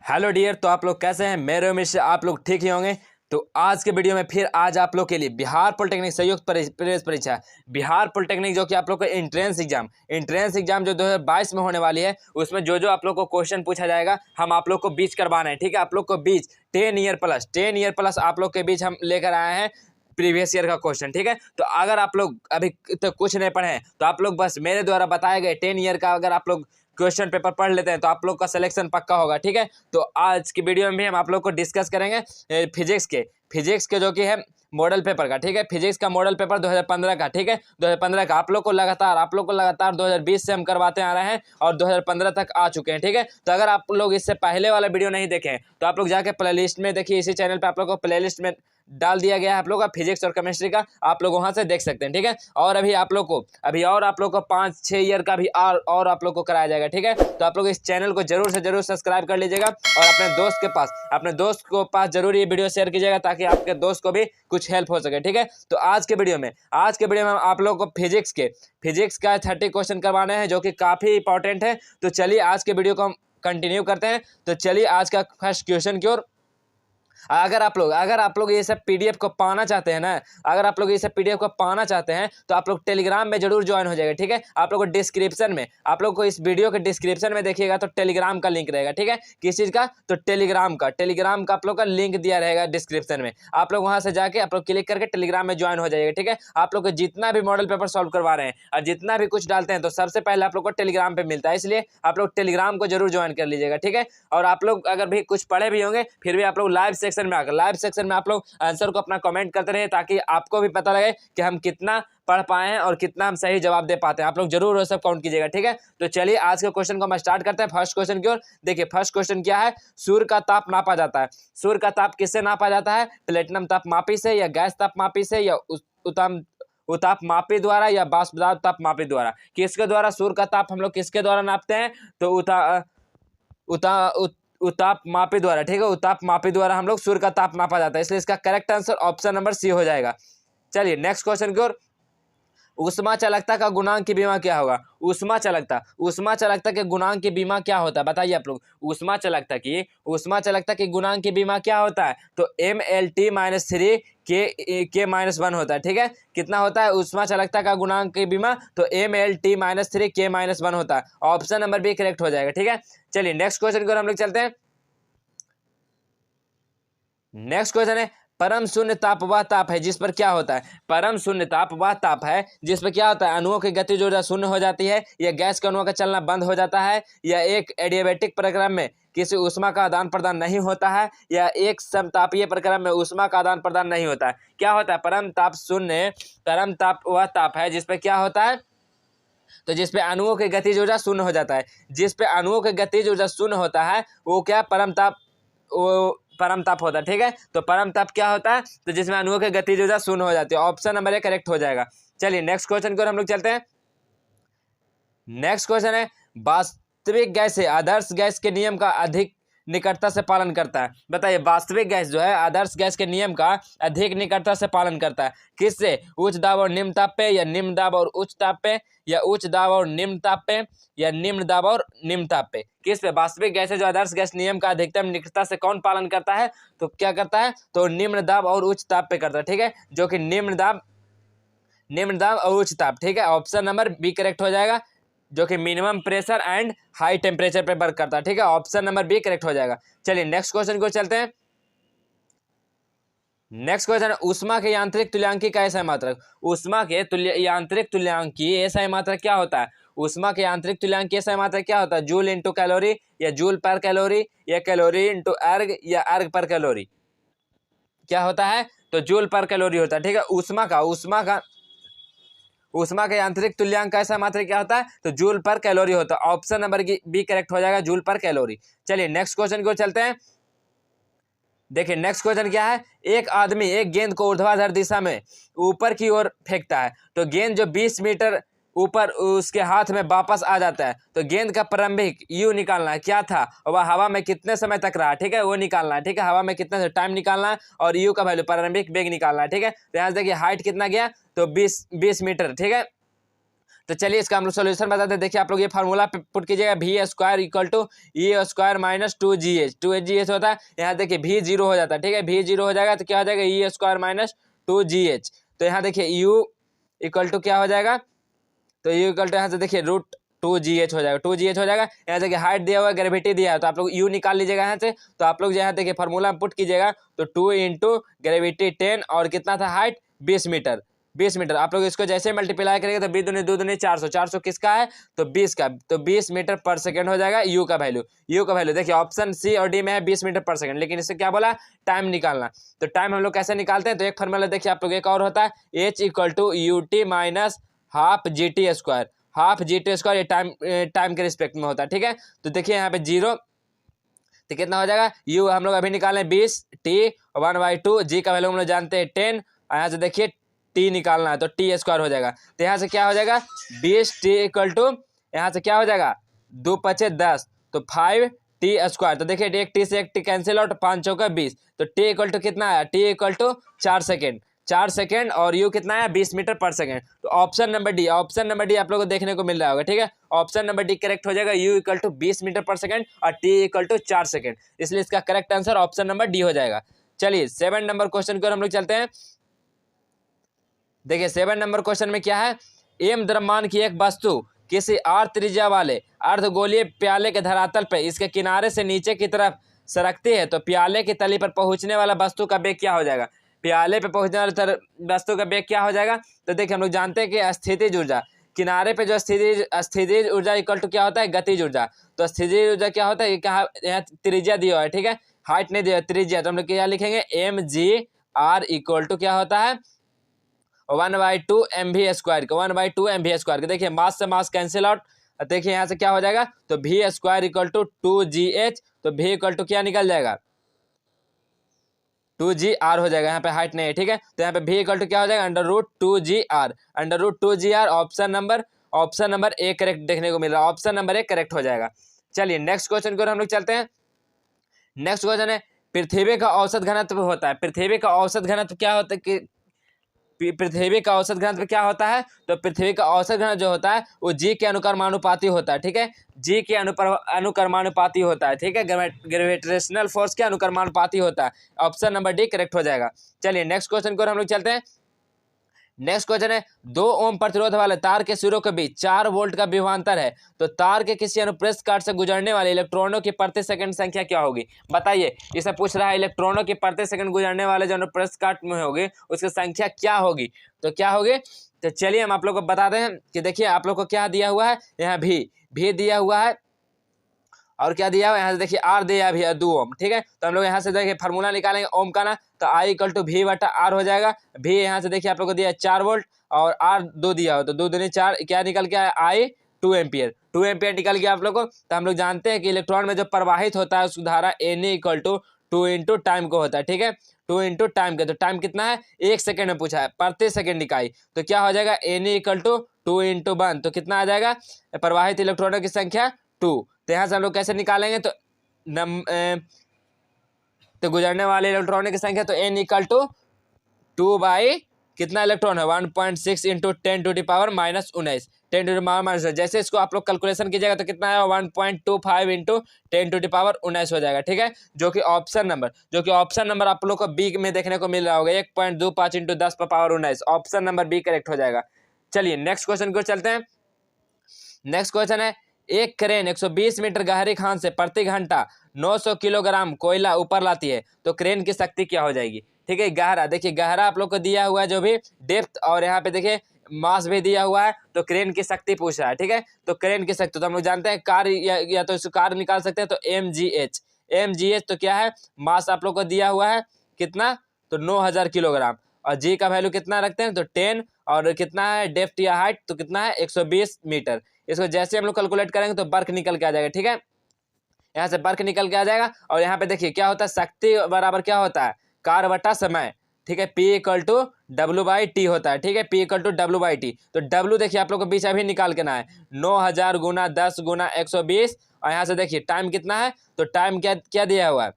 Hello dear. तो आप लोग कैसे हैं? मेरे उम्मीद से आप लोग ठीक ही होंगे। तो आज के वीडियो में फिर आज आप लोग के लिए बिहार पॉलिटेक्निक संयुक्त प्रवेश परीक्षा बिहार पॉलिटेक्निक जो कि आप लोग का एंट्रेंस एग्जाम जो 2022 में होने वाली है, उसमें जो आप लोग को क्वेश्चन पूछा जाएगा हम आप लोग को बीच करवाना है। ठीक है, आप लोग को बीच 10 ईयर प्लस आप लोग के बीच हम लेकर आए हैं प्रीवियस ईयर का क्वेश्चन। ठीक है, तो अगर आप लोग अभी तो कुछ नहीं पढ़े हैं तो आप लोग बस मेरे द्वारा बताए गए 10 ईयर का अगर आप लोग क्वेश्चन पेपर पढ़ लेते हैं तो आप लोग का सिलेक्शन पक्का होगा। ठीक है, तो आज की वीडियो में भी हम आप लोग को डिस्कस करेंगे फिजिक्स के जो कि है मॉडल पेपर का। ठीक है, फिजिक्स का मॉडल पेपर 2015 का। ठीक है, 2015 का आप लोग को लगातार 2020 से हम करवाते आ रहे हैं और 2015 तक आ चुके हैं। ठीक है, तो अगर आप लोग इससे पहले वाला वीडियो नहीं देखे हैं तो आप लोग जाके प्लेलिस्ट में देखिए, इसी चैनल पे आप लोग को प्लेलिस्ट में डाल दिया गया है आप लोग का फिजिक्स और केमिस्ट्री का, आप लोग वहां से देख सकते हैं। ठीक है, और अभी आप लोग को 5-6 ईयर का भी और आप लोग को कराया जाएगा। ठीक है, तो आप लोग इस चैनल को जरूर से जरूर सब्सक्राइब कर लीजिएगा और अपने दोस्त के पास जरूर ये वीडियो शेयर कीजिएगा ताकि आपके दोस्त को भी कुछ हेल्प हो सके। ठीक है, तो आज के वीडियो में हम आप लोग को फिजिक्स का 30 क्वेश्चन करवाने हैं जो कि काफी इंपॉर्टेंट है। तो चलिए आज के वीडियो को हम कंटिन्यू करते हैं। तो चलिए आज का फर्स्ट क्वेश्चन की ओर। अगर आप लोग ये सब पीडीएफ को पाना चाहते हैं ना, अगर आप लोग ये सब पीडीएफ को पाना चाहते हैं तो आप लोग टेलीग्राम में जरूर ज्वाइन हो जाएगा। ठीक है, आप लोग को डिस्क्रिप्शन में, आप लोग को इस वीडियो के डिस्क्रिप्शन में देखिएगा तो टेलीग्राम का लिंक रहेगा। ठीक है, किस चीज़ का? तो टेलीग्राम का आप लोग का लिंक दिया रहेगा डिस्क्रिप्शन में। आप लोग वहां से जाके आप लोग क्लिक करके टेलीग्राम में ज्वाइन हो जाएगा। ठीक है, आप लोग को जितना भी मॉडल पेपर सॉल्व करवा रहे हैं और जितना भी कुछ डालते हैं तो सबसे पहले आप लोग को टेलीग्राम पे मिलता है, इसलिए आप लोग टेलीग्राम को जरूर ज्वाइन कर लीजिएगा। ठीक है, और आप लोग अगर भी कुछ पढ़े भी होंगे फिर भी आप लोग लाइव सेक्शन में आप लोग आंसर को अपना कमेंट करते रहे ताकि आपको भी पता लगे कि हम कितना पढ़ पाए हैं और कितना हम सही जवाब दे पाते हैं। आप लोग जरूर वो सब काउंट कीजिएगा। ठीक है, तो चलिए आज के क्वेश्चन को हम स्टार्ट करते हैं फर्स्ट क्वेश्चन की ओर। देखिए फर्स्ट क्वेश्चन क्या है? सूर्य का ताप नापा जाता है। सूर्य का ताप किससे नापा जाता है? प्लेटिनम तापमापी से या गैस तापमापी से या उताप मापी द्वारा या बाष्पदाब तापमापी द्वारा? किसके द्वारा सूर्य का ताप हम लोग किसके द्वारा नापते हैं? तो उताप मापी द्वारा। ठीक है, उताप मापी द्वारा हम लोग सूर्य का ताप नापा जाता है, इसलिए इसका correct answer option number C हो जाएगा। चलिए नेक्स्ट क्वेश्चन की ओर। ऊष्मा चालकता का गुणांक की बीमा क्या होगा? ऊष्मा चालकता के गुणांक की बीमा क्या होता है? बताइए आप लोग। ऊष्मा चालकता की गुणांक की बीमा क्या होता है? तो MLT-3 K-1 होता है। ठीक है, कितना होता है ऊष्मा चालकता का गुणांक की बीमा? तो MLT-3 K-1 होता है। ऑप्शन नंबर बी करेक्ट हो जाएगा। ठीक है, चलिए नेक्स्ट क्वेश्चन की ओर हम लोग चलते हैं। नेक्स्ट क्वेश्चन है परम शून्य ताप वह ताप है जिस पर क्या होता है? परम शून्य ताप वह ताप है जिस पर क्या होता है? अणुओं की गति जो शून्य हो जाती है, या गैस के अणुओं का चलना बंद हो जाता है, या एक एडियाबैटिक प्रक्रम में किसी ऊष्मा का आदान प्रदान नहीं होता है, या एक समतापीय प्रक्रम में ऊष्मा का आदान प्रदान नहीं होता है। क्या होता है? परम ताप वह ताप है जिस पर क्या होता है? तो जिसपे अणुओं की गति जो शून्य हो जाता है, जिसपे अणुओं की गति जो शून्य होता है वो क्या परम ताप होता है। ठीक है, तो परम ताप क्या होता है? तो जिसमें अणुओं की गति जो शून्य हो जाती है। ऑप्शन नंबर ए करेक्ट हो जाएगा। चलिए नेक्स्ट क्वेश्चन की ओर हम लोग चलते हैं। नेक्स्ट क्वेश्चन है वास्तविक गैस से आदर्श गैस के नियम का अधिक निकटता से पालन करता है। बताइए वास्तविक गैस जो है आदर्श गैस के नियम का अधिक निकटता से पालन करता है किससे? उच्च दाब और निम्न ताप पे, या निम्न दाब और उच्च ताप पे, या उच्च दाब और निम्न ताप पे, या निम्न दाब और निम्न ताप पे? किस पे? वास्तविक गैस है जो आदर्श गैस नियम का अधिकतम निकटता से कौन पालन करता है? तो क्या करता है? तो निम्न दाब और उच्च ताप पे करता है। ठीक है, जो कि निम्न दाब और उच्च ताप। ठीक है, ऑप्शन नंबर बी करेक्ट हो जाएगा, जो कि minimum pressure and high temperature पे वर्क करता है। ठीक है, ऑप्शन नंबर बी करेक्ट हो जाएगा। चलिए नेक्स्ट क्वेश्चन को चलते हैं। नेक्स्ट क्वेश्चन है ऊष्मा के यांत्रिक तुल्यांकी का एसआई मात्रक। ऊष्मा के यांत्रिक तुल्यांकी एसआई मात्रक क्या होता है? ऊष्मा के यांत्रिक तुल्यांकी एसआई मात्रक क्या होता है? जूल इंटू कैलोरी, या जूल पर कैलोरी, या कैलोरी इंटू अर्ग, या अर्ग पर कैलोरी? क्या होता है? तो जूल पर कैलोरी होता है। ठीक है, ऊष्मा के यांत्रिक तुल्यांक का ऐसा मात्रा क्या होता है? तो जूल पर कैलोरी होता है। ऑप्शन नंबर बी करेक्ट हो जाएगा, जूल पर कैलोरी। चलिए नेक्स्ट क्वेश्चन की ओर चलते हैं। देखिए नेक्स्ट क्वेश्चन क्या है? एक आदमी एक गेंद को ऊर्ध्वाधर दिशा में ऊपर की ओर फेंकता है, तो गेंद जो 20 मीटर ऊपर उसके हाथ में वापस आ जाता है, तो गेंद का प्रारंभिक यू निकालना है, क्या था और वह हवा में कितने समय तक रहा। ठीक है, वो निकालना है। ठीक है, हवा में कितने टाइम निकालना है और यू का वैल्यू प्रारंभिक वेग निकालना है। ठीक है, तो यहाँ से देखिए हाइट कितना गया? तो 20 मीटर। ठीक है, तो चलिए इसका हम लोग सोल्यूशन बताते हैं। देखिए आप लोग ये फार्मूला पुट कीजिएगा, V square equal to E square minus 2GH। 2GH होता है, यहाँ देखिए भी जीरो हो जाता है, ठीक है, भी जीरो हो जाएगा तो क्या हो जाएगा ई स्क्वायर माइनस 2GH। तो यहाँ देखिए यू इक्वल टू क्या हो जाएगा, तो यू इक्वल टू यहाँ से देखिए √2GH हो जाएगा, 2GH हो जाएगा। यहाँ देखिए हाइट दिया हुआ है, ग्रेविटी दिया है, तो आप लोग यू निकाल लीजिएगा यहाँ से। तो आप लोग यहाँ देखिए फार्मूला पुट कीजिएगा, तो 2 इंटू ग्रेविटी 10 और कितना था हाइट 20 मीटर, 20 मीटर। आप लोग इसको जैसे मल्टीप्लाई करेंगे तो 20 दूनी 2 दूनी 400, 400 किसका है तो 20 का, तो 20 मीटर पर सेकंड हो जाएगा यू का वैल्यू। यू का वैल्यू देखिए ऑप्शन सी और डी में है 20 मीटर पर सेकंड, लेकिन इससे क्या बोला टाइम निकालना। तो टाइम हम लोग कैसे निकालते हैं, तो एक फार्मूला देखिए आप लोग एक और होता है H equal to UT minus half GT square, half GT square, ये टाइम के रिस्पेक्ट में होता है, ठीक है। तो देखिए यहाँ पे जीरो, तो कितना हो जाएगा यू हम लोग अभी निकालें 20, T 1/2, जी का वैल्यू हम लोग जानते हैं 10, यहाँ से देखिए टी निकालना है तो टी स्क्वायर हो जाएगा। तो यहाँ से क्या हो जाएगा 20T इक्वल टू, यहाँ से क्या हो जाएगा 2 पचे 10, तो 5T स्क्वायर। तो देखिए एक टी से एक टी कैंसिल आउट, 5 चौका 20, तो टी इक्वल टू कितना आया, T equal to 4 second, 4 second, और यू कितना है 20 मीटर पर सेकेंड। तो option number D, option number D आप लोगों को देखने को मिल रहा होगा, ठीक है। ऑप्शन नंबर डी करेक्ट हो जाएगा, यू इक्वल टू 20 मीटर पर सेकेंड और टी इक्वल टू 4 सेकेंड, इसलिए इसका correct answer option number D हो जाएगा। चलिए 7 नंबर क्वेश्चन की ओर हम लोग चलते हैं। देखिए 7 नंबर क्वेश्चन में क्या है, एम द्रव्यमान की एक वस्तु किसी आर त्रिज्या वाले अर्धगोलीय प्याले के धरातल पर इसके किनारे से नीचे की तरफ सरकती है, तो प्याले की तली पर पहुंचने वाला वस्तु का वेग क्या हो जाएगा। प्याले पे पहुंचने वाले वस्तु का वेग क्या हो जाएगा, तो देखिए हम लोग जानते हैं कि स्थितिज ऊर्जा, किनारे पे जो स्थितिज ऊर्जा इक्वल टू क्या होता है गतिज ऊर्जा। तो स्थितिज ऊर्जा क्या होता है, कहाँ यहाँ त्रिज्या दिया हुआ है, ठीक है, हाइट नहीं दिया त्रिज्या, तो हम लोग क्या लिखेंगे mg/r इक्वल टू क्या होता है 1/2 mv स्क्वायर का, 1/2 mv स्क्वायर का। देखिए मास से मास कैंसिल आउट, देखिए यहाँ से क्या हो जाएगा, तो v square equal to 2gh, तो v इक्वल टू क्या निकल जाएगा 2gr हो जाएगा, यहाँ पे हाइट नहीं है, ठीक है। तो यहाँ पे v इक्वल टू क्या हो जाएगा √2gr, √2gr। Option number A correct देखने को मिल रहा है, ऑप्शन नंबर ए करेक्ट हो जाएगा। चलिए नेक्स्ट क्वेश्चन को हम लोग चलते हैं। नेक्स्ट क्वेश्चन है पृथ्वी का औसत घनत्व होता है, पृथ्वी का औसत घनत्व क्या होता है, पृथ्वी का औसत घनत्व क्या होता है, तो पृथ्वी का औसत घनत्व जो होता है वो जी के अनुक्रमानुपाती होता है, ठीक है, जी के अनुक्रमानुपाती होता है, ठीक है, ग्रेविटेशनल फोर्स के अनुक्रमानुपाती होता है। ऑप्शन नंबर डी करेक्ट हो जाएगा। चलिए नेक्स्ट क्वेश्चन को हम लोग चलते हैं। नेक्स्ट क्वेश्चन है 2 ओम प्रतिरोध वाले तार के सिरों के बीच 4 वोल्ट का विभवांतर है, तो तार के किसी अनुप्रस्थ काट से गुजरने वाले इलेक्ट्रॉनों की प्रति सेकंड संख्या क्या होगी। बताइए, इसे पूछ रहा है इलेक्ट्रॉनों की प्रति सेकंड गुजरने वाले जो अनुप्रस्थ काट में होगी उसकी संख्या क्या होगी, तो क्या होगी। तो चलिए हम आप लोग को बताते हैं कि देखिए आप लोग को क्या दिया हुआ है, यहाँ भी दिया हुआ है और क्या दिया हुआ है, यहाँ से देखिए आर दिया भी है 2 ओम, ठीक है। तो हम लोग यहाँ से देखिए फार्मूला निकालेंगे ओम का ना, तो आई इक्वल टू v/r हो जाएगा। भी यहाँ से देखिए आप लोग को दिया है 4 वोल्ट और आर 2 दिया हो, तो 2 दूनी 4, क्या निकल के आया आई 2 एम्पियर, 2 एम्पियर निकल गया आप लोग को। तो हम लोग जानते हैं कि इलेक्ट्रॉन में जो प्रवाहित होता है उसकी धारा N equal to 2 into time को होता है, ठीक है, 2 इंटू टाइम का। तो टाइम कितना है 1 सेकेंड में पूछा है, प्रति सेकेंड इकाई, तो क्या हो जाएगा एन इक्वल टू 2 इंटू 1, तो कितना आ जाएगा प्रवाहित इलेक्ट्रॉनों की संख्या 2। तो यहाँ से हम लोग कैसे निकालेंगे, तो गुजरने वाले इलेक्ट्रॉनों की संख्या, तो n इक्वल टू 2 बाई कितना इलेक्ट्रॉन है 1.6 into 10 to the power minus 19, 10 to the power minus. जैसे इसको आप लोग कैलकुलेशन कीजिएगा तो कितना है 1.25 इंटू 10 टू द पावर 19 हो जाएगा, ठीक है, जो कि ऑप्शन नंबर आप लोग को बी में देखने को मिल रहा होगा 1.25 इंटू 10 पर power 19, option number B correct हो जाएगा। चलिए नेक्स्ट क्वेश्चन को चलते हैं। नेक्स्ट क्वेश्चन है एक क्रेन 120 मीटर गहरी खान से प्रति घंटा 900 किलोग्राम कोयला ऊपर लाती है, तो क्रेन की शक्ति क्या हो जाएगी। ठीक है, गहरा, देखिए गहरा आप लोग को दिया हुआ है जो भी डेप्थ, और यहाँ पे देखिए मास भी दिया हुआ है, तो क्रेन की शक्ति पूछ रहा है, ठीक है। तो क्रेन की शक्ति तो हम लोग जानते हैं कार या तो इसको कार निकाल सकते हैं, तो mgh तो क्या है मास आप लोग को दिया हुआ है कितना, तो 9000 किलोग्राम, और जी का वैल्यू कितना रखते हैं तो 10, और कितना है डेप्थ या हाइट तो कितना है 120 मीटर। इसको जैसे हम लोग कैलकुलेट करेंगे तो वर्क निकल के आ जाएगा, ठीक है, यहाँ से वर्क निकल के आ जाएगा। और यहाँ पे देखिए क्या होता है शक्ति बराबर क्या होता है कार बटा समय, ठीक है, P इक्वल टू W/T होता है, ठीक है, P इक्वल टू W/T। तो W देखिए आप लोग को बीच अभी निकाल के ना है 9000 गुना 10 गुना 120, और यहाँ से देखिए टाइम कितना है, तो टाइम क्या दिया हुआ है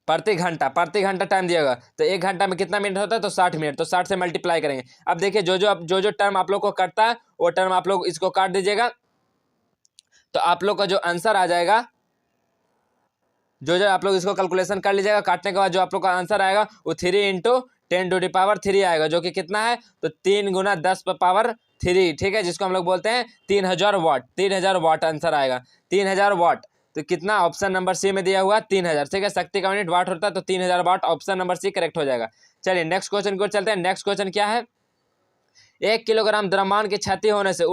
प्रति घंटा टाइम दिया होगा। तो 1 घंटा में कितना मिनट होता है, तो 60 मिनट। तो 60 से मल्टीप्लाई करेंगे। अब देखिए जो टर्म आप लोग को कटता है वो टर्म आप लोग इसको काट दीजिएगा। तो आप लोग का जो आंसर आ जाएगा, जो आप लोग इसको कैलकुलेशन कर लीजिएगा, काटने के बाद जो आप लोग का आंसर आएगा वो 3 इंटू 10⁻³ आएगा, जो कि कितना है, तो 3 गुना 10⁻3, ठीक है, जिसको हम लोग बोलते हैं 3000 वाट। 3000 वाट आंसर आएगा, 3000 वाट। तो कितना, ऑप्शन नंबर सी में दिया हुआ 3000, ठीक है। शक्ति का यूनिट वाट होता है, तो 3000 वाट, ऑप्शन नंबर सी करेक्ट हो जाएगा। चलिए नेक्स्ट क्वेश्चन की ओर चलते हैं। नेक्स्ट क्वेश्चन क्या है, 1 किलोग्राम द्रव्यमान की क्षति होने से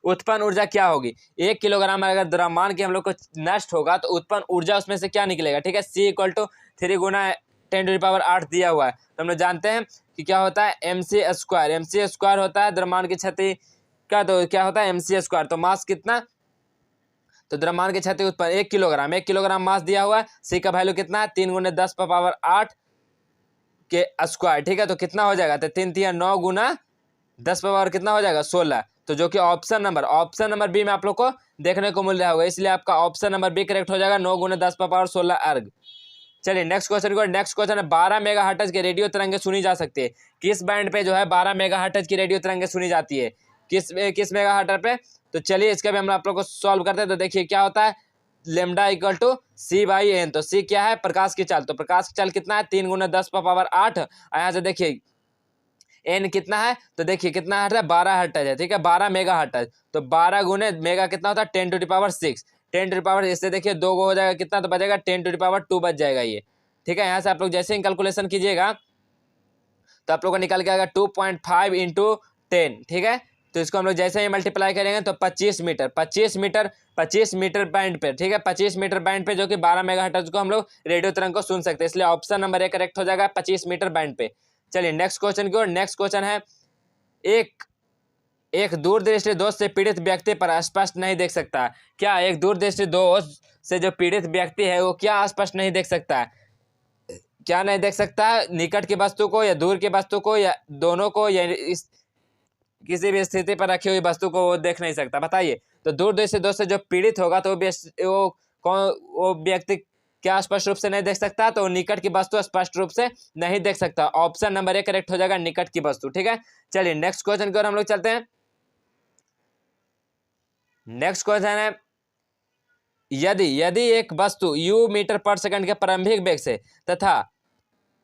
उत्पन्न ऊर्जा क्या होगी। 1 किलोग्राम अगर द्रव्यमान की हम लोग को नष्ट होगा तो उत्पन्न ऊर्जा उसमें से क्या निकलेगा, ठीक है। C = 3 गुना 10⁸ दिया हुआ है। तो हम लोग जानते हैं कि क्या होता है, mc² होता है द्रव्यमान की क्षति का। तो क्या होता है, mc²। तो मास कितना, तो द्रव्यमान की क्षति उत्पन्न 1 किलोग्राम मास दिया हुआ है। C का वैल्यू कितना है, 3 गुना 10⁻8 के स्क्वायर, ठीक है। तो कितना हो जाएगा, तो 3 3 9 गुना 10 कितना हो जाएगा, 16। तो जो कि ऑप्शन नंबर बी में आप लोग को देखने को मिल रहा होगा, इसलिए आपका ऑप्शन नंबर बी करेक्ट हो जाएगा, 9 गुना 10⁻16 अर्ग। चलिए नेक्स्ट क्वेश्चन को। नेक्स्ट क्वेश्चन है, 12 मेगाहर्ट्ज की रेडियो तरंगे सुनी जा सकती है। किस बैंड पे जो है 12 मेगाहर्ट्ज की रेडियो तरंगे सुनी जाती है, किस मेगाहर्ट्ज पे। तो चलिए इसका भी हम आप लोग को सॉल्व करते हैं। तो देखिए क्या होता है, लेमडा = C/n। तो C क्या है, प्रकाश की चाल। तो प्रकाश की चाल कितना है, 3 गुना 10⁻8। यहाँ से देखिए n कितना है, तो देखिए कितना हर्ट्ज है, 12 हर्ट्ज है, ठीक है, 12 मेगा हर्ट्ज। तो 12 गुने मेगा कितना होता है, 10⁶। 10⁻, इससे देखिए 2 हो जाएगा कितना, तो बचेगा 10⁻2 बच जाएगा ये, ठीक है। यहाँ से आप लोग जैसे ही कैलकुलेशन कीजिएगा तो आप लोग को निकल के आएगा 2.5 × 10, ठीक है। तो इसको हम लोग जैसे ही मल्टीप्लाई करेंगे तो 25 मीटर बैंड पे, ठीक है, 25 मीटर बैंड पे, जो कि 12 मेगाहर्ट्ज को हम लोग रेडियो तरंग को सुन सकते हैं, इसलिए ऑप्शन नंबर ए करेक्ट हो जाएगा, 25 मीटर बैंड पे। चलिए नेक्स्ट क्वेश्चन की ओर। नेक्स्ट क्वेश्चन है, एक दूरदृष्टि दोष से पीड़ित व्यक्ति पर स्पष्ट नहीं देख सकता। क्या एक दूरदृष्टि दोष से जो पीड़ित व्यक्ति है वो क्या स्पष्ट नहीं देख सकता है, क्या नहीं देख सकता है, निकट की वस्तु को या दूर की वस्तु को या दोनों को, या इस किसी भी स्थिति पर रखी हुई वस्तु को वो देख नहीं सकता, बताइए। तो दूरदृष्टि दोष से जो पीड़ित होगा तो वो व्यक्ति क्या स्पष्ट रूप से नहीं देख सकता, तो निकट की वस्तु स्पष्ट रूप से नहीं देख सकता। ऑप्शन नंबर ए करेक्ट हो जाएगा, निकट की वस्तु, ठीक है। चलिए नेक्स्ट क्वेश्चन की ओर हम लोग चलते हैं। नेक्स्ट क्वेश्चन है, यदि एक वस्तु u मीटर/सेकंड के प्रारंभिक वेग से तथा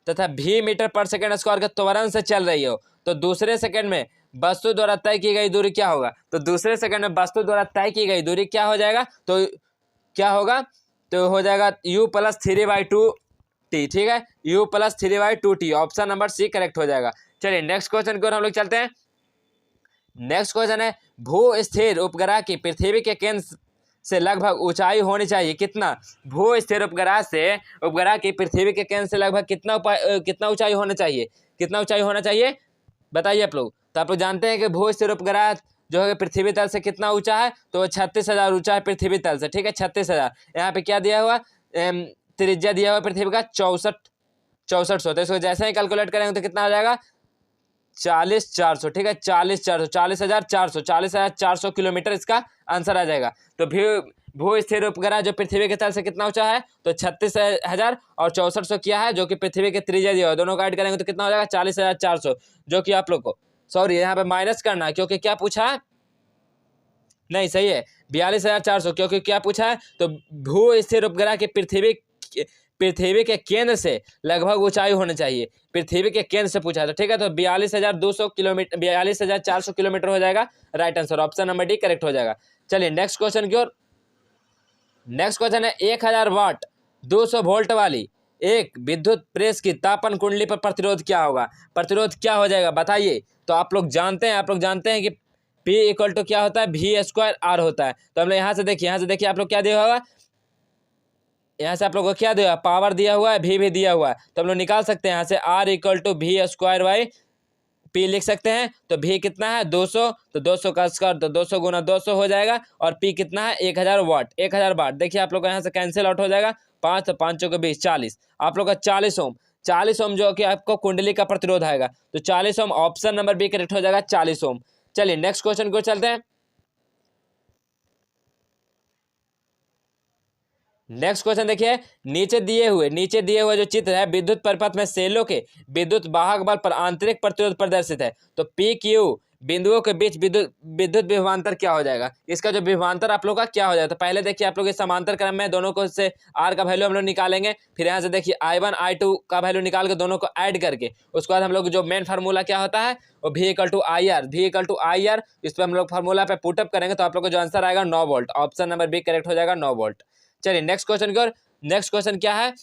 v मीटर/सेकंड² के त्वरण से चल रही हो तो दूसरे सेकंड में वस्तु द्वारा तय की गई दूरी क्या होगा। तो दूसरे सेकंड में वस्तु द्वारा तय की गई दूरी क्या हो जाएगा, तो क्या होगा, तो हो जाएगा u + 3/2t, ठीक है, u + 3/2t, option number C correct हो जाएगा। चलिए नेक्स्ट क्वेश्चन की ओर हम लोग चलते हैं। नेक्स्ट क्वेश्चन है, भू स्थिर उपग्रह की पृथ्वी के केंद्र से लगभग ऊंचाई होनी चाहिए कितना। भू स्थिर उपग्रह की पृथ्वी के केंद्र से लगभग कितना ऊंचाई होना चाहिए, कितना ऊंचाई होना चाहिए, बताइए आप लोग। तो आप लोग जानते हैं कि भू स्थिर उपग्रह जो है पृथ्वी तल से कितना ऊंचा है, तो 36,000 ऊंचा है पृथ्वी तल से, ठीक है, 36,000। यहाँ पे क्या दिया हुआ, त्रिज्या दिया हुआ पृथ्वी का 6400। तो इसको जैसे ही कैलकुलेट करेंगे तो कितना हो जाएगा, 40,400, ठीक है, 40,400 किलोमीटर इसका आंसर आ जाएगा। तो भू स्थिर उपग्रह जो पृथ्वी के तल से कितना ऊंचा है, तो 36,000 और 6400 किया है, जो कि पृथ्वी के त्रिज्या दिया है, दोनों का ऐड करेंगे तो कितना हो जाएगा, 40,400, जो कि आप लोग को सॉरी यहाँ पे माइनस करना है, क्योंकि क्या पूछा है, नहीं सही है 42,400, क्योंकि क्या पूछा है, तो भू स्थिर उपग्रह के पृथ्वी के केंद्र से लगभग ऊंचाई होनी चाहिए, पृथ्वी के केंद्र से पूछा था, ठीक है। तो 42,200 किलोमीटर, 42,400 किलोमीटर हो जाएगा right answer, option number D correct हो जाएगा। चलिए नेक्स्ट क्वेश्चन की ओर। नेक्स्ट क्वेश्चन है, 1000 वाट 200 वोल्ट वाली एक विद्युत प्रेस की तापन कुंडली पर प्रतिरोध क्या होगा, प्रतिरोध क्या हो जाएगा, बताइए। तो आप लोग जानते हैं कि P = क्या होता है, V² R होता है। तो हम लोग यहाँ से देखिए आप लोग क्या दिया होगा, यहाँ से आप लोग को क्या दिया, पावर दिया हुआ है, V भी दिया हुआ है। तो हम लोग निकाल सकते हैं यहाँ से R = V²/P लिख सकते हैं। तो V कितना है, 200, तो 200 का स्क्वायर, तो 200 गुना 200 हो जाएगा, और P कितना है, 1000 वाट, 1000 वाट। देखिए आप लोग यहाँ से कैंसिल आउट हो जाएगा, 5 तो 5 के 20, 40, आप लोग का 40 ओम जो कि आपको कुंडली का प्रतिरोध आएगा। तो 40 ओम, ऑप्शन नंबर बी करेक्ट हो जाएगा, 40 ओम। चलिए नेक्स्ट क्वेश्चन को चलते हैं। नेक्स्ट क्वेश्चन देखिए, नीचे दिए हुए जो चित्र है, विद्युत परिपथ में सेलों के विद्युत वाहक बल पर आंतरिक प्रतिरोध प्रदर्शित है। तो पी क्यू बिंदुओं के बीच विद्युत विभवांतर क्या हो जाएगा, इसका जो विभवांतर आप लोग का क्या हो जाएगा। तो पहले देखिए आप लोग इस समांतर क्रम में दोनों को से आर का वैल्यू हम लोग निकालेंगे, फिर यहाँ से देखिए I1 I2 का वैल्यू निकाल के दोनों को ऐड करके उसके बाद हम लोग जो मेन फार्मूला क्या होता है वो V=IR, इस पर हम लोग फार्मूला पे पुटअप करेंगे तो आप लोग को जो आंसर आएगा 9 volt. Option number B correct हो जाएगा, 9 वोल्ट। चलिए नेक्स्ट क्वेश्चन की ओर। नेक्स्ट क्वेश्चन क्या है,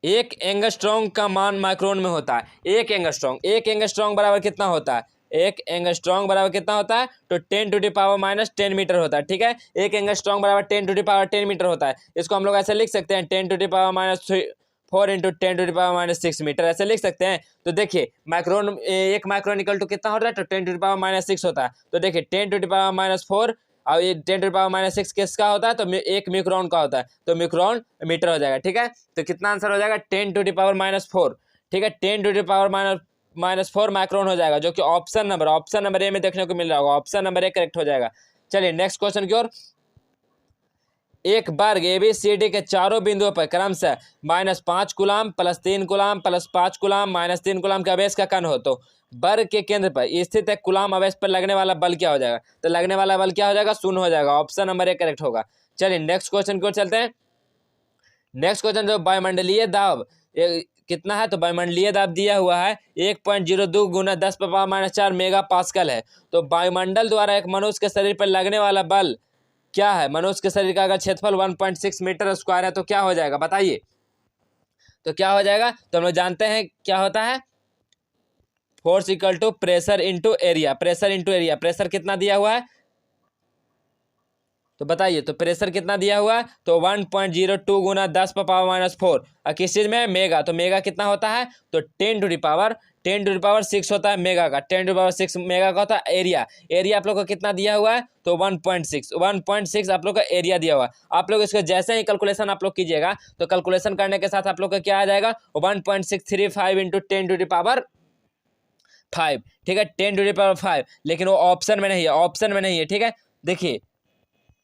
एक एंगस्ट्रॉन्ग का मान माइक्रोन में होता है। एक एंगस्ट्रॉन्ग बराबर कितना होता है, एक एंगस्ट्रॉन्ग बराबर कितना होता है, तो 10⁻⁻10 मीटर होता है। ठीक है, एक एंगस्ट्रॉन्ग बराबर 10⁻10 मीटर होता है। इसको हम लोग ऐसे लिख सकते हैं 10⁻4 इंटू 10⁻6 मीटर, ऐसे लिख सकते हैं। तो देखिए माइक्रोन, एक माइक्रोन इक्वल टू कितना होता है, तो 10⁻6 होता है। तो देखिए 10⁻4 और ये 10⁻6 किसका होता है, तो एक मिक्रोन का होता है, तो मिक्रोन मीटर हो जाएगा। ठीक है, तो कितना आंसर हो जाएगा 10⁻4। ठीक है, 10⁻4 माइक्रोन हो जाएगा, जो कि ऑप्शन नंबर ए में देखने को मिल रहा होगा। ऑप्शन नंबर ए करेक्ट हो जाएगा। चलिए नेक्स्ट क्वेश्चन की ओर। एक वर्ग ABCD के चारों बिंदुओं पर क्रमशः -5 कूलाम +3 कूलाम +5 कूलाम -3 कूलाम के आवेश का कण हो, तो वर्ग के केंद्र पर स्थित एक कूलाम आवेश पर लगने वाला बल क्या हो जाएगा, तो लगने वाला बल क्या हो जाएगा, 0 हो जाएगा। ऑप्शन नंबर ए करेक्ट होगा। चलिए नेक्स्ट क्वेश्चन की ओर चलते हैं। नेक्स्ट क्वेश्चन जो वायुमंडलीय दाब कितना है, तो वायुमंडलीय दाब दिया हुआ है 1.02 गुना 10⁻⁻4 मेगा पास्कल है। तो वायुमंडल द्वारा एक मनुष्य के शरीर पर लगने वाला बल क्या है, मनुष्य के शरीर का अगर क्षेत्रफल 1.6 मीटर स्क्वायर है तो क्या हो जाएगा, बताइए। तो क्या हो जाएगा, तो हम लोग जानते हैं क्या होता है, force equal to pressure into area. Pressure कितना दिया हुआ है, तो बताइए। तो प्रेशर कितना दिया हुआ है, तो 1.02 गुना 10⁻⁻4 और किस चीज में, मेगा। तो मेगा कितना होता है, तो 10⁻6 होता है मेगा का। 10⁻6 मेगा का होता है एरिया आप लोग को कितना दिया हुआ है, तो 1.6 आप लोग का एरिया दिया हुआ है। आप लोग इसको जैसे ही कैलकुलेशन आप लोग कीजिएगा, तो कैलकुलेशन करने के साथ आप लोग का क्या आ जाएगा, 1.635 इंटू 10⁵ ठीक है, 10⁵। लेकिन वो ऑप्शन में नहीं है। ठीक है, देखिए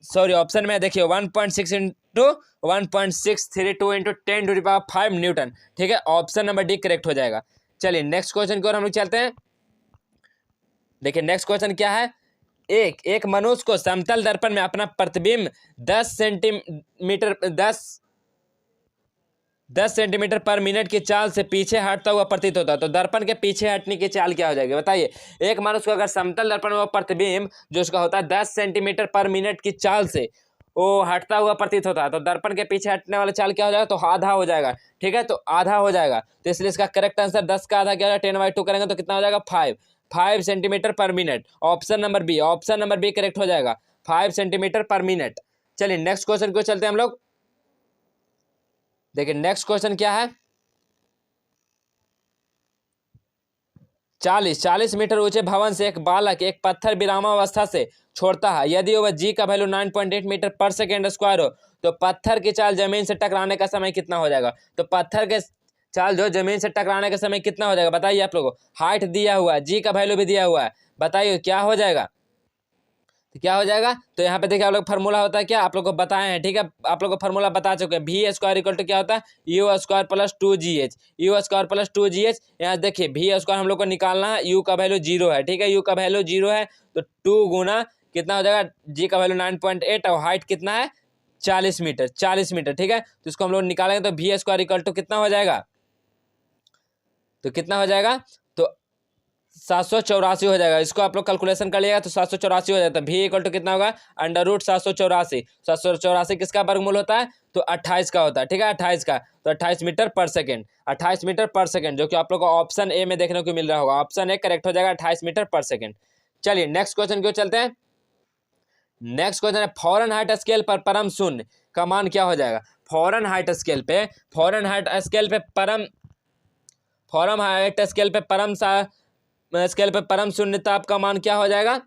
सॉरी, ऑप्शन में देखिए 1.6 इंटू 1.632 इंटू 10⁵ न्यूटन। ठीक है, ऑप्शन नंबर डी करेक्ट हो जाएगा। चलिए नेक्स्ट क्वेश्चन की ओर हम लोग चलते हैं। देखिए नेक्स्ट क्वेश्चन क्या है, एक मनुष्य को समतल दर्पण में अपना प्रतिबिंब 10 सेंटीमीटर पर मिनट की चाल से पीछे हटता हुआ प्रतीत होता है। तो दर्पण के पीछे हटने की चाल क्या हो जाएगी, बताइए। एक मनुष्य को अगर समतल दर्पण में वो प्रतिबिंब जो उसका होता है 10 सेंटीमीटर पर मिनट की चाल से वो हटता हुआ प्रतीत होता है, तो दर्पण के पीछे हटने वाला चाल क्या हो जाएगा, तो आधा हो जाएगा। ठीक है, तो आधा हो जाएगा, तो इसलिए इसका करेक्ट आंसर 10 का आधा क्या होगा, 10/2 करेंगे तो कितना हो जाएगा, 5 सेंटीमीटर पर minute. Option number B correct हो जाएगा, 5 सेंटीमीटर पर मिनट। चलिए नेक्स्ट क्वेश्चन को चलते हैं हम लोग। देखिए नेक्स्ट क्वेश्चन क्या है, 40 मीटर ऊंचे भवन से एक बालक एक पत्थर विरामावस्था से छोड़ता है। यदि वह जी का वैल्यू 9.8 मीटर पर सेकेंड स्क्वायर हो, तो पत्थर की चाल जमीन से टकराने का समय कितना हो जाएगा। तो पत्थर के चाल जो जमीन से टकराने का समय कितना हो जाएगा, बताइए आप लोगों को। हाइट दिया हुआ है, जी का वैल्यू भी दिया हुआ है, बताइए क्या हो जाएगा। तो क्या हो जाएगा, तो यहाँ पे देखिए आप लोग फार्मूला होता है क्या, आप लोग को बताए हैं। ठीक है, आप लोग को फार्मूला बता चुके हैं। V² इक्वल टू क्या होता है, U² plus 2GH। U² plus 2GH। यहाँ देखिए V² हम लोग को निकालना है, U का वैल्यू 0 है। ठीक है, U का वैल्यू 0 है, तो 2 गुना कितना हो जाएगा, G का वैल्यू 9.8 और हाइट कितना है 40 मीटर। ठीक है, तो इसको हम लोग निकालेंगे तो V² इक्वल टू कितना हो जाएगा, तो कितना हो जाएगा, तो 784 हो जाएगा। इसको आप लोग कैलकुलेशन कर लिएगा तो 784 हो जाता है। V इक्वल टू कितना होगा, √784। 784 किसका वर्गमूल होता है, तो 28 का होता है। ठीक है, 28 का, तो 28 मीटर पर सेकेंड। 28 मीटर पर सेकेंड, जो कि आप लोग को ऑप्शन ए में देखने को मिल रहा होगा। ऑप्शन ए करेक्ट हो जाएगा, 28 मीटर पर सेकेंड। चलिए नेक्स्ट क्वेश्चन क्यों चलते हैं। नेक्स्ट क्वेश्चन है, फ़ॉरेनहाइट स्केल पर परम शून्य का मान क्या हो जाएगा। फ़ॉरेनहाइट स्केल पे परम शून्यताप का मान क्या हो जाएगा,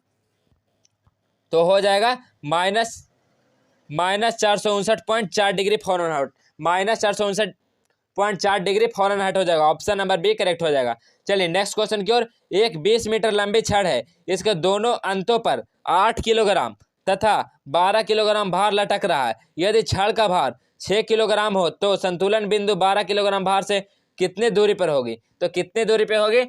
तो हो जाएगा -459.4 डिग्री फ़ारेनहाइट। 8.4 डिग्री फ़ारेनहाइट हो जाएगा। ऑप्शन नंबर बी करेक्ट हो जाएगा। चलिए नेक्स्ट क्वेश्चन की ओर। एक 20 मीटर लंबी छड़ है, इसके दोनों अंतों पर 8 किलोग्राम तथा 12 किलोग्राम भार लटक रहा है। यदि छड़ का भार 6 किलोग्राम हो तो संतुलन बिंदु 12 किलोग्राम भार से कितने दूरी पर होगी? तो कितने दूरी पे होगी?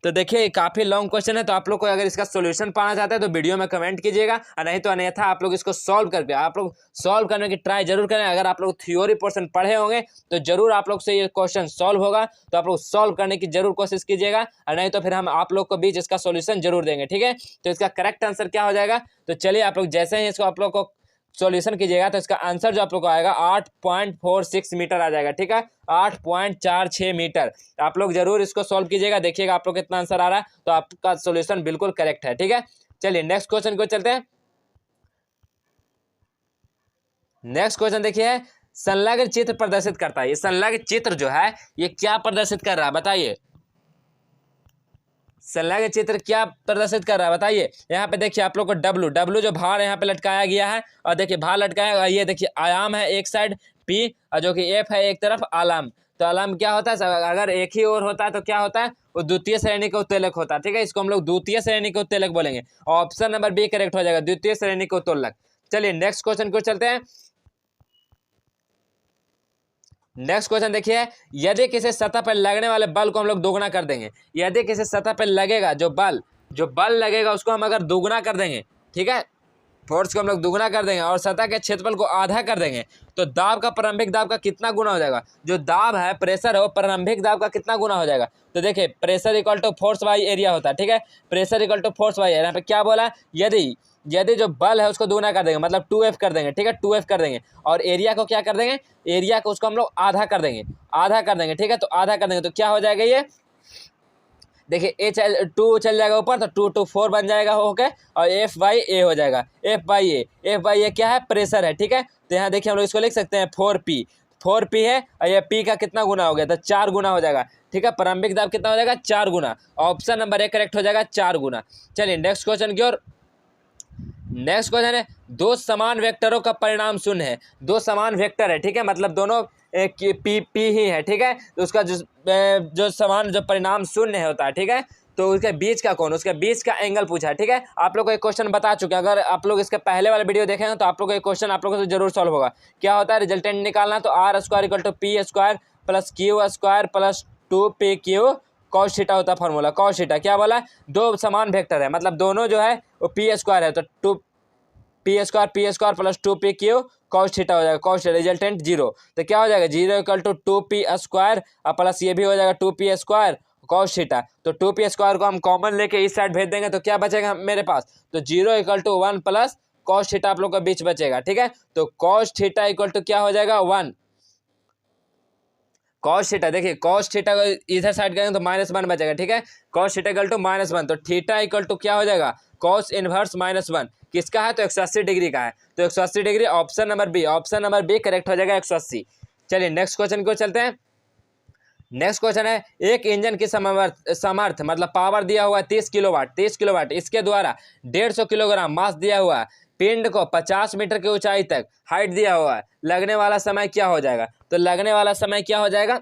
तो देखिए काफी लॉन्ग क्वेश्चन है, तो आप लोग को अगर इसका सॉल्यूशन पाना चाहते हैं तो वीडियो में कमेंट कीजिएगा, और नहीं तो अन्यथा आप लोग इसको सॉल्व करके आप लोग सॉल्व करने की ट्राई जरूर करें। अगर आप लोग थ्योरी पोर्शन पढ़े होंगे तो जरूर आप लोग से ये क्वेश्चन सॉल्व होगा, तो आप लोग सॉल्व करने की जरूर कोशिश कीजिएगा, और नहीं तो फिर हम आप लोग को बीच इसका सॉल्यूशन जरूर देंगे। ठीक है, तो इसका करेक्ट आंसर क्या हो जाएगा? तो चलिए आप लोग जैसे ही इसको आप लोग को सॉल्यूशन कीजिएगा तो इसका आंसर जो आप लोग को आएगा 8.46 मीटर आ जाएगा। ठीक है, 8.46 मीटर। आप लोग जरूर इसको सॉल्व कीजिएगा, देखिएगा आप लोग कितना आंसर आ रहा है, तो आपका सॉल्यूशन बिल्कुल करेक्ट है। ठीक है, चलिए नेक्स्ट क्वेश्चन को चलते हैं। नेक्स्ट क्वेश्चन देखिए, संलग्न चित्र प्रदर्शित करता है। ये संलग्न चित्र जो है ये क्या प्रदर्शित कर रहा है बताइए? संलग्न चित्र क्या प्रदर्शित कर रहा है बताइए? यहाँ पे देखिए आप लोग को डब्लू जो भार यहाँ पे लटकाया गया है, और देखिए भार लटकाया, ये देखिए आयाम है एक साइड पी, और जो कि एफ है एक तरफ आलाम। तो आलाम क्या होता है? अगर एक ही ओर होता है तो क्या होता है? वो द्वितीय श्रेणी का उत्तोलक होता है। ठीक है, इसको हम लोग द्वितीय श्रेणी का उत्तोलक बोलेंगे। ऑप्शन नंबर बी करेक्ट हो जाएगा, द्वितीय श्रेणी का उत्तोलक। चलिए नेक्स्ट क्वेश्चन को चलते हैं। नेक्स्ट क्वेश्चन देखिए, यदि किसी सतह पर लगने वाले बल को हम लोग दोगुना कर देंगे, यदि किसी सतह पर लगेगा जो बल लगेगा उसको हम अगर दोगुना कर देंगे, ठीक है, फोर्स को हम लोग दुगना कर देंगे और सतह के क्षेत्रफल को आधा कर देंगे, तो दाब का प्रारंभिक दाब का कितना गुना हो जाएगा? जो दाब है, प्रेशर है, वो प्रारंभिक दाब का कितना गुना हो जाएगा? तो देखिए pressure equal to force by area होता है। ठीक है, pressure equal to force by area. यहाँ पे क्या बोला है? यदि जो बल है उसको दुगना कर देंगे, मतलब 2F कर देंगे। ठीक है, 2F कर देंगे, और एरिया को क्या कर देंगे? एरिया को उसको हम लोग आधा कर देंगे, ठीक है, तो आधा कर देंगे तो क्या हो जाएगा? ये देखिए टू चल जाएगा ऊपर, तो 2 2 4 बन जाएगा होके, और एफ बाई ए हो जाएगा। एफ बाई ए क्या है? प्रेशर है। ठीक है, तो यहाँ देखिए हम लोग इसको लिख सकते हैं 4P है, और ये P का कितना गुना हो गया? तो 4 गुना हो जाएगा। ठीक है, प्रारंभिक दाब कितना हो जाएगा? 4 गुना। ऑप्शन नंबर ए करेक्ट हो जाएगा, 4 गुना। चलिए नेक्स्ट क्वेश्चन की ओर। नेक्स्ट क्वेश्चन है, दो समान वेक्टरों का परिणाम शून्य है। दो समान वेक्टर है, ठीक है, मतलब दोनों पी ही है। ठीक है, तो उसका जो समान जो परिणाम शून्य होता है, ठीक है, तो उसके बीच का कौन? उसके बीच का एंगल पूछा है। ठीक है, आप लोग को एक क्वेश्चन बता चुके हैं, अगर आप लोग इसके पहले वाले वीडियो देखेंगे तो आप लोग को एक क्वेश्चन आप लोगों से जरूर सॉल्व होगा। क्या होता है? रिजल्टेंट निकालना, तो R square equal to P square plus Q square plus 2pq cos theta होता है फॉर्मूला। कॉस थीटा क्या बोला? दो समान वेक्टर है, मतलब दोनों जो है वो पी स्क्वायर है, तो P square plus 2pq cos theta हो जाएगा। कॉस रिजल्टेंट 0, तो क्या हो जाएगा? 0 इक्वल टू 2p स्क्वायर और प्लस ये भी हो जाएगा 2p स्क्वायर कॉस थीटा। तो 2p स्क्वायर को हम कॉमन लेके इस साइड भेज देंगे तो क्या बचेगा मेरे पास? तो 0 equal to 1 plus cos theta आप लोग के बीच बचेगा। ठीक है, तो कॉस थीटा इक्वल टू क्या हो जाएगा? 1 कॉस थीटा। देखिए कॉस थीटा को इधर साइड करेंगे तो -1 बचेगा। ठीक है, कॉस थीटा इक्वल टू -1, तो थीटा इक्वल टू क्या हो जाएगा? कॉस इनवर्स -1 किसका है? तो 180 डिग्री का है, तो 180 degree. Option number B correct हो जाएगा, 180। चलिए नेक्स्ट क्वेश्चन को चलते हैं। नेक्स्ट क्वेश्चन है, एक इंजन की समर्थ मतलब पावर दिया हुआ है 30 किलोवाट। इसके द्वारा 150 किलोग्राम मास दिया हुआ है, पिंड को 50 मीटर की ऊंचाई तक हाइट दिया हुआ है, लगने वाला समय क्या हो जाएगा? तो लगने वाला समय क्या हो जाएगा?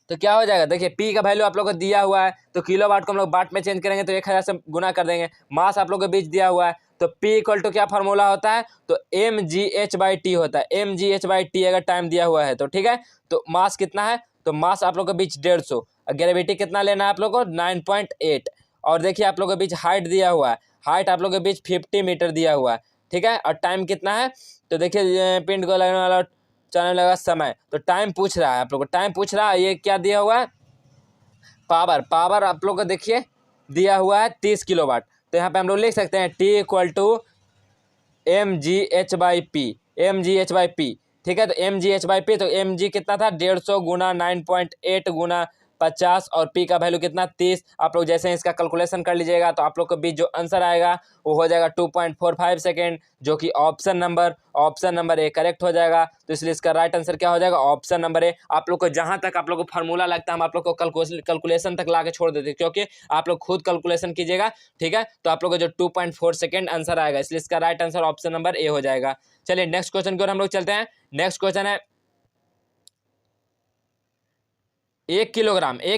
तो क्या हो जाएगा? देखिए पी का वैल्यू आप लोग को दिया हुआ है, तो किलोवाट को हम लोग वाट में चेंज करेंगे तो 1000 से गुना कर देंगे। मास आप लोग के बीच दिया हुआ है, तो P इक्वल टू क्या फार्मूला होता है? तो mgh/t होता है। mgh/t अगर टाइम दिया हुआ है तो ठीक है, तो मास कितना है? तो मास आप लोग के बीच 150, ग्रेविटी कितना लेना है आप लोग को? 9.8। और देखिए आप लोग के बीच हाइट दिया हुआ है, हाइट आप लोग के बीच 50 मीटर दिया हुआ है। ठीक है, और टाइम कितना है? तो देखिए पिंड को लगने वाला चलने लगा समय, तो टाइम पूछ रहा है आप लोग को, टाइम पूछ रहा है। ये क्या दिया हुआ है? पावर आप लोग को देखिए दिया हुआ है 30 किलोवाट, तो यहाँ पे हम लोग लिख सकते हैं T इक्वल टू mgh/p। ठीक है, तो mgh/p, तो mg कितना था? 150 गुना 9.8 गुना 50, और p का वैल्यू कितना? 30। आप लोग जैसे इसका कैलकुलेशन कर लीजिएगा तो आप लोग को बीच जो आंसर आएगा वो हो जाएगा 2.45 सेकेंड, जो कि ऑप्शन नंबर ए करेक्ट हो जाएगा। तो इसलिए इसका राइट आंसर क्या हो जाएगा? Option number A. आप लोग को जहां तक आप लोग को फार्मूला लगता है हम आप लोग को कैलकुलेशन तक ला के छोड़ देते हैं, क्योंकि आप लोग खुद कैलकुलेशन कीजिएगा। ठीक है, तो आप लोग को जो 2.4 सेकेंड आंसर आएगा, इसलिए इसका right answer option number A हो जाएगा। चलिए नेक्स्ट क्वेश्चन की ओर हम लोग चलते हैं। नेक्स्ट क्वेश्चन है, 1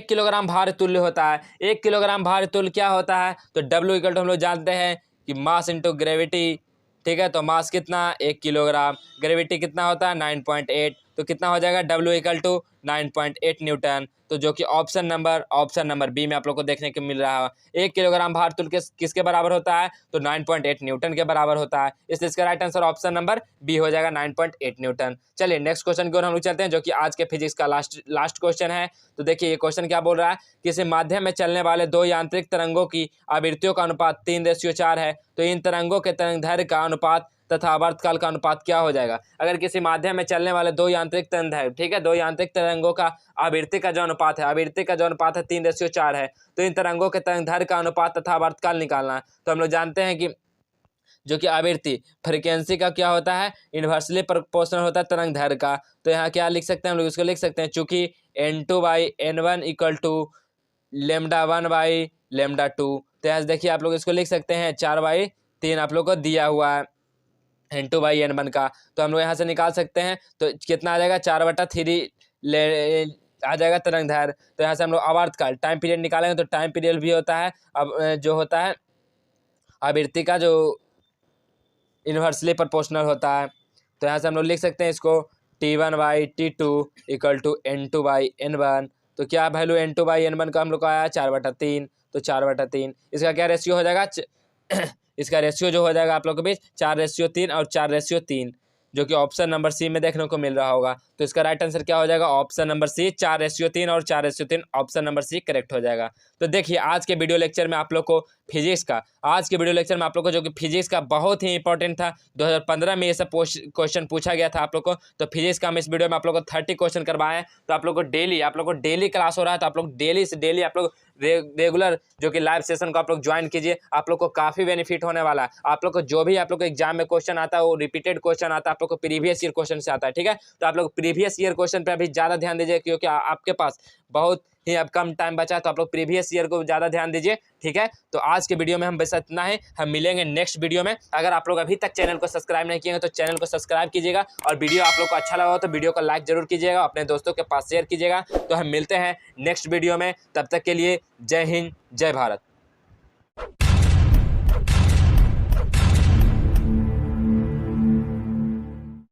किलोग्राम भार तुल्य होता है। 1 किलोग्राम भार तुल्य क्या होता है? तो W इक्वल टू हम लोग जानते हैं कि मास इंटू ग्रेविटी। ठीक है, तो मास कितना? 1 किलोग्राम। ग्रेविटी कितना होता है? 9.8। तो कितना हो जाएगा? W equal to 9.8 newton. तो जो कि ऑप्शन नंबर बी में आप लोग को देखने को मिल रहा है। 1 किलोग्राम भार तुल्य किसके बराबर होता है? तो 9.8 न्यूटन के बराबर होता है। इसलिए इसका right answer option number B हो जाएगा, 9.8 न्यूटन। चलिए नेक्स्ट क्वेश्चन की ओर हम लोग चलते हैं, जो कि आज के फिजिक्स का लास्ट क्वेश्चन है। तो देखिए ये क्वेश्चन क्या बोल रहा है, किसी माध्यम में चलने वाले दो यांत्रिक तरंगों की आवृत्तियों का अनुपात 3:4 है, तो इन तरंगों के तरंगदैर्घ्य का अनुपात तथा आवर्तकाल का अनुपात क्या हो जाएगा? अगर किसी माध्यम में चलने वाले दो यांत्रिक तरंग, ठीक है, दो यांत्रिक तरंगों का आवृत्ति का जो अनुपात है 3:4 है, तो इन तरंगों के तरंगदैर्घ्य का अनुपात तथा आवर्तकाल निकालना है। तो हम लोग जानते हैं कि जो कि आवृत्ति फ्रीक्वेंसी का क्या होता है? इन्वर्सली प्रोपोर्शनल होता है तरंगदैर्घ्य का। तो यहाँ क्या लिख सकते हैं हम लोग? इसको लिख सकते हैं, चूंकि n2/n1 इक्वल टू λ1/λ2। तो यहाँ देखिए आप लोग इसको लिख सकते हैं 4/3 आप लोग को दिया हुआ है n2/n1 का। तो हम लोग यहाँ से निकाल सकते हैं, तो कितना आ जाएगा? 4/3 आ जाएगा तरंगदैर्घ्य। तो यहाँ से हम लोग आवर्तकाल टाइम पीरियड निकालेंगे, तो टाइम पीरियड भी होता है अब जो होता है आवृत्ति का जो इन्वर्सली प्रोपोर्शनल होता है। तो यहाँ से हम लोग लिख सकते हैं इसको T1/T2 इक्वल टू N2/N1। तो क्या वैल्यू N2/N1 का हम लोग का आया? 4/3। तो 4/3 इसका क्या रेशियो हो जाएगा? इसका रेशियो जो हो जाएगा आप लोग के बीच 4:3 और 4:3, जो कि ऑप्शन नंबर सी में देखने को मिल रहा होगा। तो इसका राइट आंसर क्या हो जाएगा? ऑप्शन नंबर सी, 4:3 और 4:3, ऑप्शन नंबर सी करेक्ट हो जाएगा। तो देखिए आज के वीडियो लेक्चर में आप लोग को जो कि फिजिक्स का बहुत ही इंपॉर्टेंट था, 2015 में ये सब क्वेश्चन पूछा गया था आप लोग को। तो फिजिक्स का हम इस वीडियो में आप लोग को 30 क्वेश्चन करवाएं। तो आप लोग को डेली क्लास हो रहा है, तो आप लोग डेली से डेली आप लोग रेगुलर जो कि लाइव सेशन को आप लोग ज्वाइन कीजिए। आप लोग को काफ़ी बेनिफिट होने वाला है। आप लोग को जो भी आप लोग को एग्जाम में क्वेश्चन आता है वो रिपीटेड क्वेश्चन आता है, आप लोग को प्रीवियस ईयर क्वेश्चन से आता है। ठीक है, तो आप लोग प्रीवियस ईयर क्वेश्चन पे अभी ज़्यादा ध्यान दीजिए, क्योंकि आपके पास बहुत ही अब कम टाइम बचा है। तो आप लोग प्रीवियस ईयर को ज़्यादा ध्यान दीजिए। ठीक है, तो आज के वीडियो में हम बस इतना है, हम मिलेंगे नेक्स्ट वीडियो में। अगर आप लोग अभी तक चैनल को सब्सक्राइब नहीं किए तो चैनल को सब्सक्राइब कीजिएगा, और वीडियो आप लोग को अच्छा लगा हो तो वीडियो को लाइक जरूर कीजिएगा, अपने दोस्तों के पास शेयर कीजिएगा। तो हम मिलते हैं नेक्स्ट वीडियो में, तब तक के लिए जय हिंद, जय भारत।